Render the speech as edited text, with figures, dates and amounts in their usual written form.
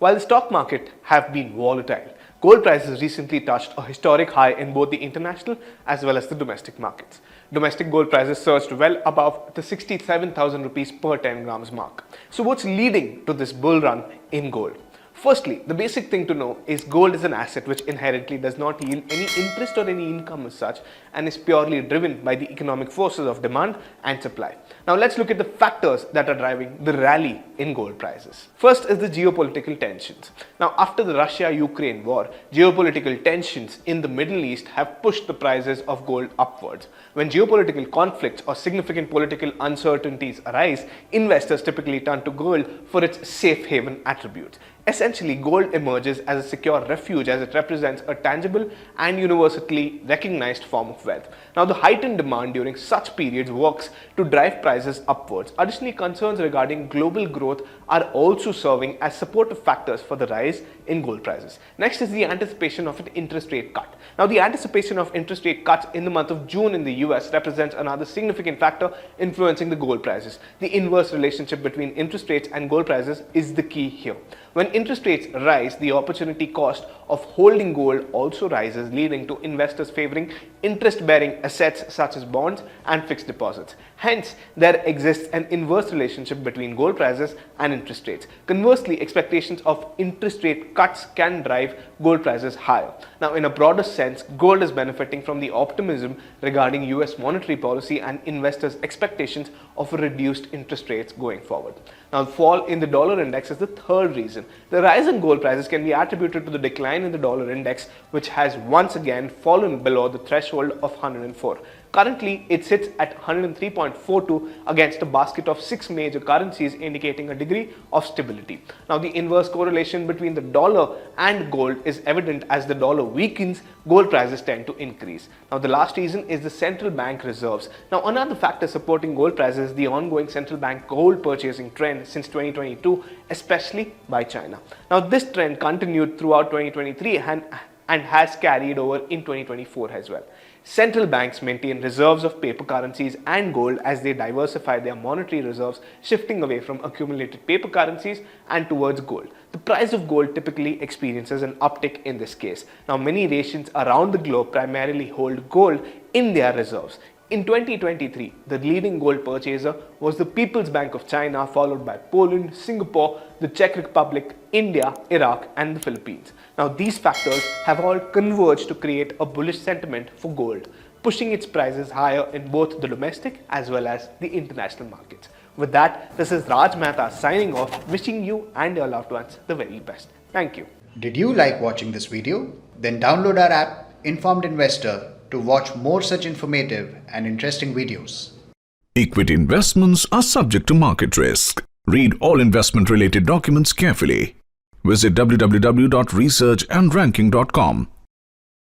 While the stock market have been volatile, gold prices recently touched a historic high in both the international as well as the domestic markets. Domestic gold prices surged well above the 67,000 rupees per 10 grams mark. So what's leading to this bull run in gold? Firstly, the basic thing to know is gold is an asset which inherently does not yield any interest or any income as such and is purely driven by the economic forces of demand and supply. Now let's look at the factors that are driving the rally in gold prices. First is the geopolitical tensions. Now after the Russia-Ukraine war, geopolitical tensions in the Middle East have pushed the prices of gold upwards. When geopolitical conflicts or significant political uncertainties arise, investors typically turn to gold for its safe haven attributes. Essentially, gold emerges as a secure refuge as it represents a tangible and universally recognized form of wealth. Now, the heightened demand during such periods works to drive prices upwards. Additionally, concerns regarding global growth are also serving as supportive factors for the rise in gold prices. Next is the anticipation of an interest rate cut. Now, the anticipation of interest rate cuts in the month of June in the US represents another significant factor influencing the gold prices. The inverse relationship between interest rates and gold prices is the key here. When interest rates rise, the opportunity cost of holding gold also rises, leading to investors favoring interest-bearing assets such as bonds and fixed deposits. Hence, there exists an inverse relationship between gold prices and interest rates. Conversely, expectations of interest rate cuts can drive gold prices higher. Now, in a broader sense, gold is benefiting from the optimism regarding US monetary policy and investors' expectations of reduced interest rates going forward. Now, the fall in the dollar index is the third reason. The rise in gold prices can be attributed to the decline in the dollar index, which has once again fallen below the threshold of 104. Currently, it sits at 103.42 against a basket of 6 major currencies, indicating a degree of stability. Now, the inverse correlation between the dollar and gold is evident. As the dollar weakens, gold prices tend to increase. Now, the last reason is the central bank reserves. Now, another factor supporting gold prices is the ongoing central bank gold purchasing trend since 2022, especially by China. Now, this trend continued throughout 2023 and has carried over in 2024 as well. Central banks maintain reserves of paper currencies and gold as they diversify their monetary reserves, shifting away from accumulated paper currencies and towards gold. The price of gold typically experiences an uptick in this case. Now, many nations around the globe primarily hold gold in their reserves. In 2023, the leading gold purchaser was the People's Bank of China, followed by Poland, Singapore, the Czech Republic, India, Iraq, and the Philippines. Now, these factors have all converged to create a bullish sentiment for gold, pushing its prices higher in both the domestic as well as the international markets. With that, this is Raj Mehta signing off, wishing you and your loved ones the very best. Thank you. Did you like watching this video? Then download our app, Informed Investor, to watch more such informative and interesting videos. Equity investments are subject to market risk. Read all investment-related documents carefully. Visit www.researchandranking.com